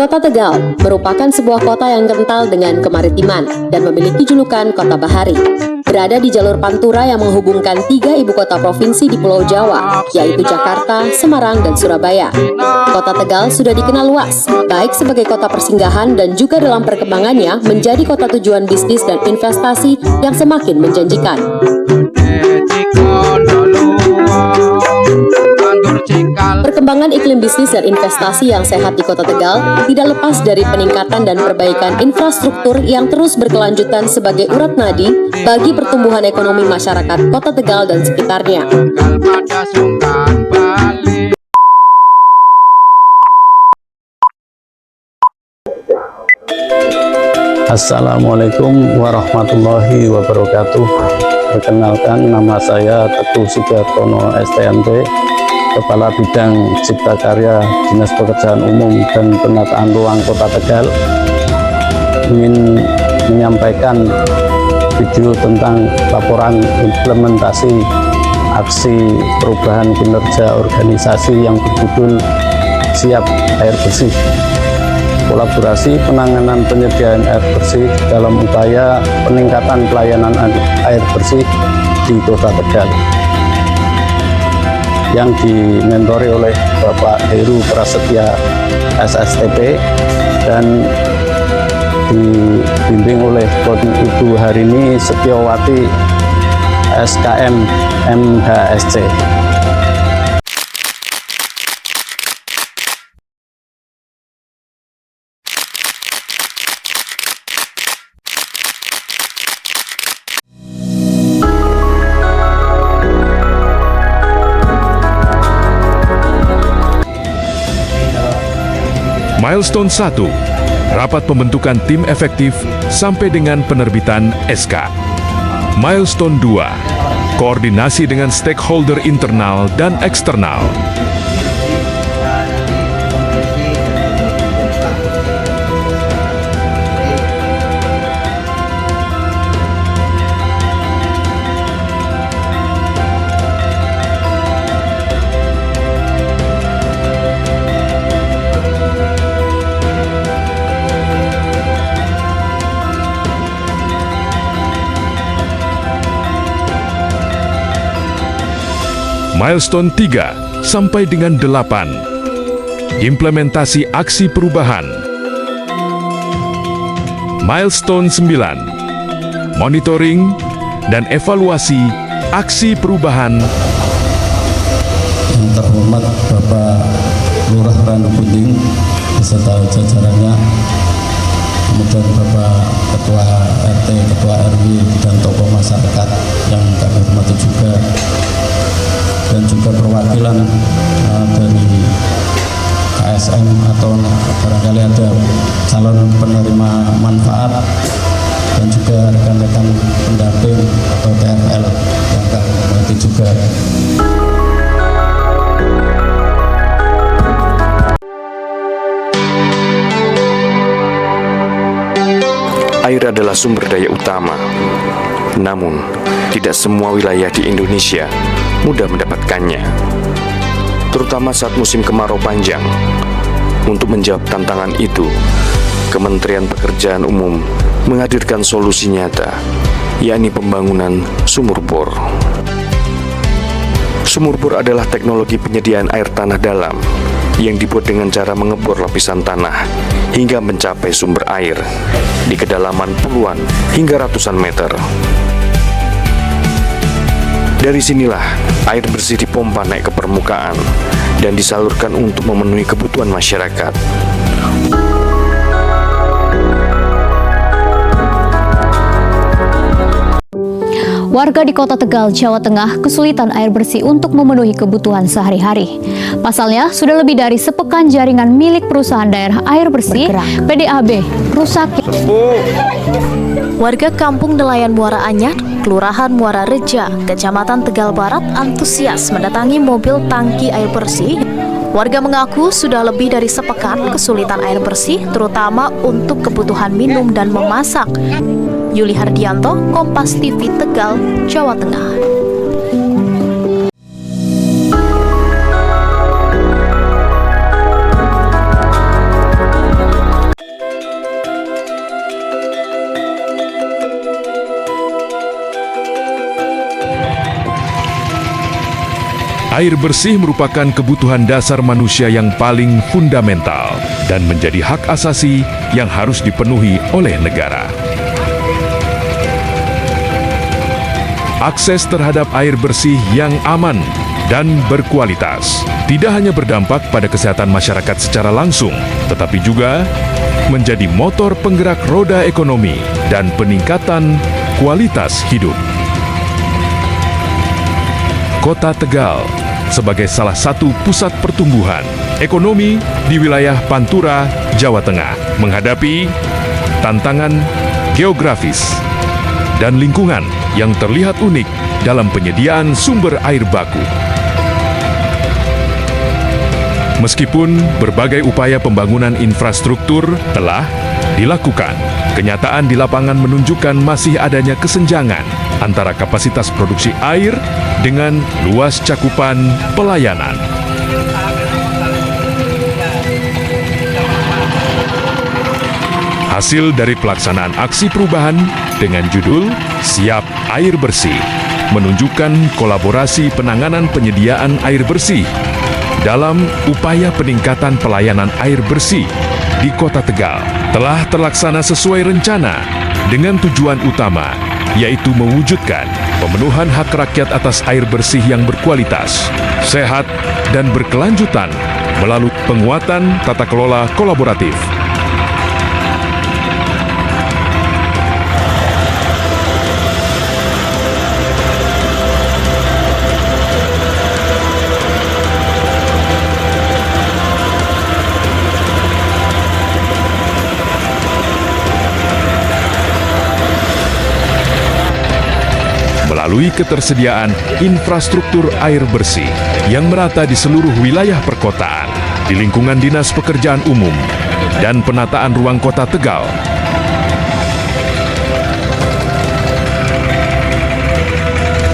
Kota Tegal merupakan sebuah kota yang kental dengan kemaritiman dan memiliki julukan Kota Bahari. Berada di jalur Pantura yang menghubungkan 3 ibu kota provinsi di Pulau Jawa, yaitu Jakarta, Semarang, dan Surabaya. Kota Tegal sudah dikenal luas, baik sebagai kota persinggahan dan juga dalam perkembangannya menjadi kota tujuan bisnis dan investasi yang semakin menjanjikan. Perkembangan iklim bisnis dan investasi yang sehat di Kota Tegal tidak lepas dari peningkatan dan perbaikan infrastruktur yang terus berkelanjutan sebagai urat nadi bagi pertumbuhan ekonomi masyarakat Kota Tegal dan sekitarnya. Assalamualaikum warahmatullahi wabarakatuh. Perkenalkan, nama saya Teguh Sugiartono STMP, Kepala Bidang Cipta Karya Dinas Pekerjaan Umum dan Penataan Ruang Kota Tegal. Ingin menyampaikan video tentang laporan implementasi aksi perubahan kinerja organisasi yang berjudul Siap Air Bersih. Kolaborasi penanganan penyediaan air bersih dalam upaya peningkatan pelayanan air bersih di Kota Tegal, yang dimentori oleh Bapak Heru Prasetya SSTP dan dibimbing oleh Ibu Harini Setiawati SKM MHSC. Milestone 1, rapat pembentukan tim efektif sampai dengan penerbitan SK. Milestone 2, koordinasi dengan stakeholder internal dan eksternal. Milestone 3 sampai dengan 8, implementasi aksi perubahan. Milestone 9, monitoring dan evaluasi aksi perubahan. Yang terhormat Bapak Lurah Randu Kuning beserta jajarannya, kemudian Bapak Ketua RT, Ketua RW, dan tokoh masyarakat yang kami hormati juga, dan juga perwakilan dari KSM atau barangkali ada calon penerima manfaat, dan juga rekan-rekan pendamping atau TFL yang kami hormati juga. Air adalah sumber daya utama, namun tidak semua wilayah di Indonesia mudah mendapatkannya, terutama saat musim kemarau panjang. Untuk menjawab tantangan itu, Kementerian Pekerjaan Umum menghadirkan solusi nyata, yakni pembangunan sumur bor. Sumur bor adalah teknologi penyediaan air tanah dalam yang dibuat dengan cara mengebor lapisan tanah hingga mencapai sumber air di kedalaman puluhan hingga ratusan meter. Dari sinilah air bersih dipompa naik ke permukaan dan disalurkan untuk memenuhi kebutuhan masyarakat. Warga di Kota Tegal, Jawa Tengah kesulitan air bersih untuk memenuhi kebutuhan sehari-hari. Pasalnya, sudah lebih dari sepekan jaringan milik perusahaan daerah air bersih PDAB rusak. Warga Kampung Nelayan Muara Anyar, Kelurahan Muara Reja, Kecamatan Tegal Barat antusias mendatangi mobil tangki air bersih. Warga mengaku sudah lebih dari sepekan kesulitan air bersih, terutama untuk kebutuhan minum dan memasak. Yuli Hardianto, Kompas TV Tegal, Jawa Tengah. Air bersih merupakan kebutuhan dasar manusia yang paling fundamental dan menjadi hak asasi yang harus dipenuhi oleh negara. Akses terhadap air bersih yang aman dan berkualitas tidak hanya berdampak pada kesehatan masyarakat secara langsung, tetapi juga menjadi motor penggerak roda ekonomi dan peningkatan kualitas hidup. Kota Tegal sebagai salah satu pusat pertumbuhan ekonomi di wilayah Pantura, Jawa Tengah, menghadapi tantangan geografis dan lingkungan yang terlihat unik dalam penyediaan sumber air baku. Meskipun berbagai upaya pembangunan infrastruktur telah dilakukan, kenyataan di lapangan menunjukkan masih adanya kesenjangan antara kapasitas produksi air dengan luas cakupan pelayanan. Hasil dari pelaksanaan aksi perubahan dengan judul Siap Air Bersih menunjukkan kolaborasi penanganan penyediaan air bersih dalam upaya peningkatan pelayanan air bersih di Kota Tegal telah terlaksana sesuai rencana dengan tujuan utama, yaitu mewujudkan pemenuhan hak rakyat atas air bersih yang berkualitas, sehat, dan berkelanjutan melalui penguatan tata kelola kolaboratif. Melalui ketersediaan infrastruktur air bersih yang merata di seluruh wilayah perkotaan, di lingkungan Dinas Pekerjaan Umum dan Penataan Ruang Kota Tegal.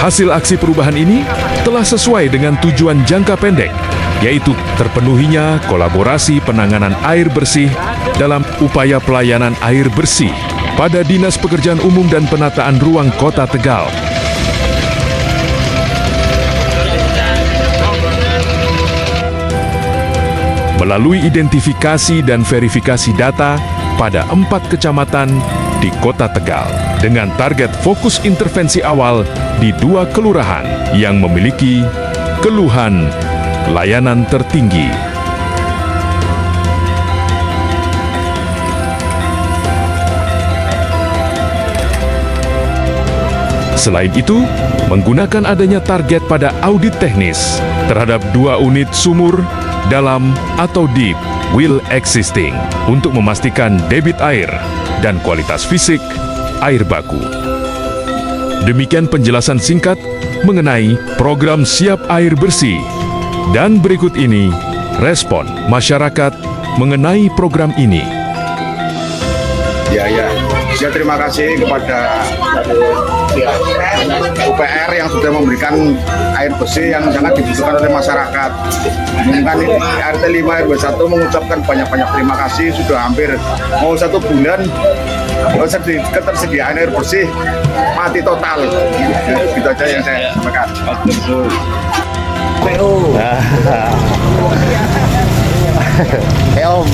Hasil aksi perubahan ini telah sesuai dengan tujuan jangka pendek, yaitu terpenuhinya kolaborasi penanganan air bersih dalam upaya pelayanan air bersih pada Dinas Pekerjaan Umum dan Penataan Ruang Kota Tegal. Melalui identifikasi dan verifikasi data pada 4 kecamatan di Kota Tegal dengan target fokus intervensi awal di 2 kelurahan yang memiliki keluhan layanan tertinggi. Selain itu, menggunakan adanya target pada audit teknis terhadap 2 unit sumur dalam atau deep well existing untuk memastikan debit air dan kualitas fisik air baku. Demikian penjelasan singkat mengenai program Siap Air Bersih. Dan berikut ini respon masyarakat mengenai program ini. Ya, terima kasih kepada UPR yang sudah memberikan air bersih yang sangat dibutuhkan oleh masyarakat. Dengan ini RT 5 RW 1 mengucapkan banyak-banyak terima kasih. Sudah hampir mau 1 bulan ketersediaan air bersih mati total. Gitu aja yang saya sampaikan. Om.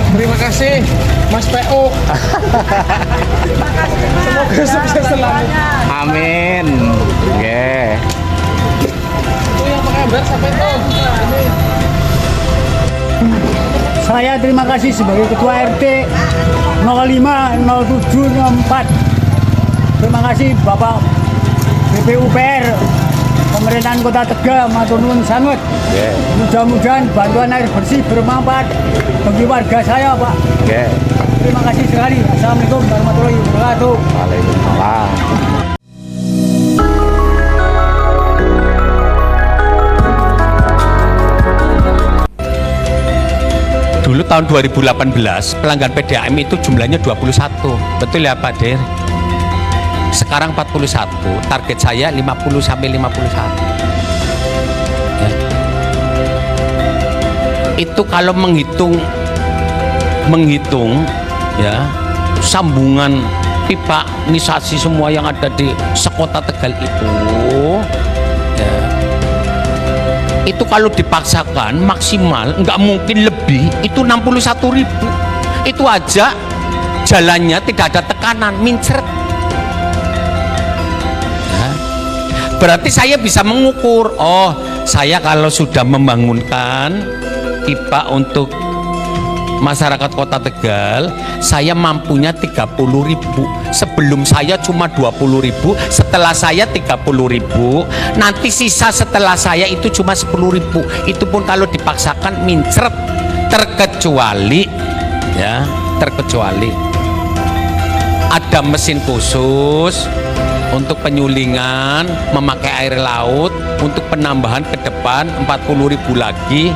Terima kasih Mas PO. Semoga sukses selalu. Amin. Oke. Itu yang pengambil sampai itu. Saya terima kasih sebagai Ketua RT 05, 07, 04. Terima kasih Bapak PUPR pemerintahan Kota Tegal matur nuwun sanget. Mudah-mudahan bantuan air bersih bermanfaat bagi warga saya, Pak. Terima kasih sekali. Assalamualaikum warahmatullahi wabarakatuh. Waalaikumsalam. Dulu tahun 2018 pelanggan PDAM itu jumlahnya 21. Betul ya Pak Der? Sekarang 41. Target saya 50 sampai 51. Ya. Itu kalau menghitung ya sambungan pipa nisasi semua yang ada di sekota Tegal itu ya, itu kalau dipaksakan maksimal nggak mungkin lebih, itu 61.000. Itu aja jalannya tidak ada tekanan, mincret ya. Berarti saya bisa mengukur, oh saya kalau sudah membangunkan pipa untuk masyarakat Kota Tegal, saya mampunya 30.000. Sebelum saya cuma 20.000, setelah saya 30.000, nanti sisa setelah saya itu cuma 10.000. Itu pun kalau dipaksakan mincret, terkecuali ada mesin khusus untuk penyulingan, memakai air laut untuk penambahan ke depan 40.000 lagi,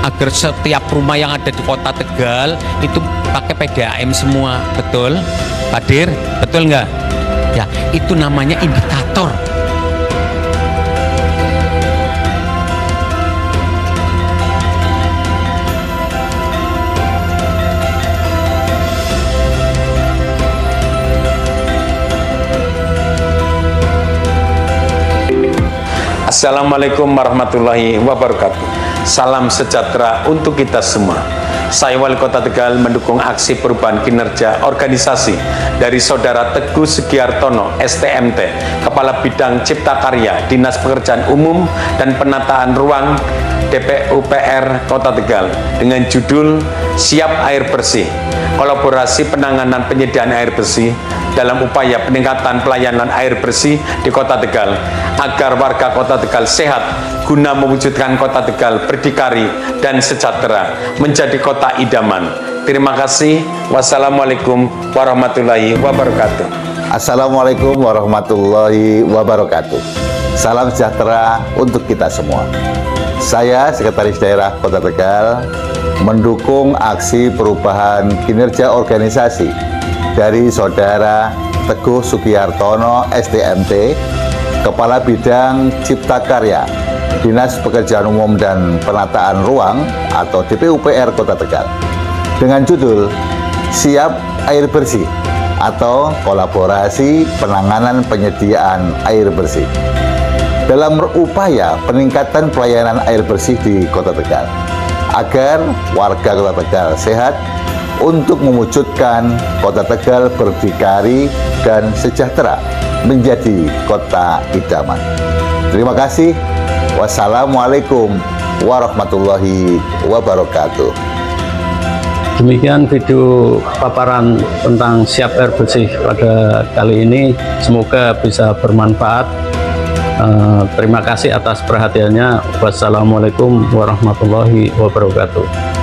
agar setiap rumah yang ada di Kota Tegal itu pakai PDAM semua. Betul Pak Dir? Betul nggak? Ya, itu namanya indikator. Assalamualaikum warahmatullahi wabarakatuh. Salam sejahtera untuk kita semua. Saya Wali Kota Tegal mendukung aksi perubahan kinerja organisasi dari Saudara Teguh Sugiartono, STMT, Kepala Bidang Cipta Karya, Dinas Pekerjaan Umum dan Penataan Ruang DPUPR Kota Tegal dengan judul Siap Air Bersih, kolaborasi penanganan penyediaan air bersih dalam upaya peningkatan pelayanan air bersih di Kota Tegal agar warga Kota Tegal sehat guna mewujudkan Kota Tegal berdikari dan sejahtera menjadi kota idaman. Terima kasih. Wassalamualaikum warahmatullahi wabarakatuh. Assalamualaikum warahmatullahi wabarakatuh. Salam sejahtera untuk kita semua. Saya Sekretaris Daerah Kota Tegal mendukung aksi perubahan kinerja organisasi dari Saudara Teguh Sugiartono, STMT, Kepala Bidang Cipta Karya, Dinas Pekerjaan Umum dan Penataan Ruang atau DPUPR Kota Tegal dengan judul Siap Air Bersih atau kolaborasi penanganan penyediaan air bersih dalam upaya peningkatan pelayanan air bersih di Kota Tegal agar warga Kota Tegal sehat untuk mewujudkan Kota Tegal berdikari dan sejahtera menjadi kota idaman. Terima kasih. Wassalamualaikum warahmatullahi wabarakatuh. Demikian video paparan tentang siap air bersih pada kali ini. Semoga bisa bermanfaat. Terima kasih atas perhatiannya. Wassalamualaikum warahmatullahi wabarakatuh.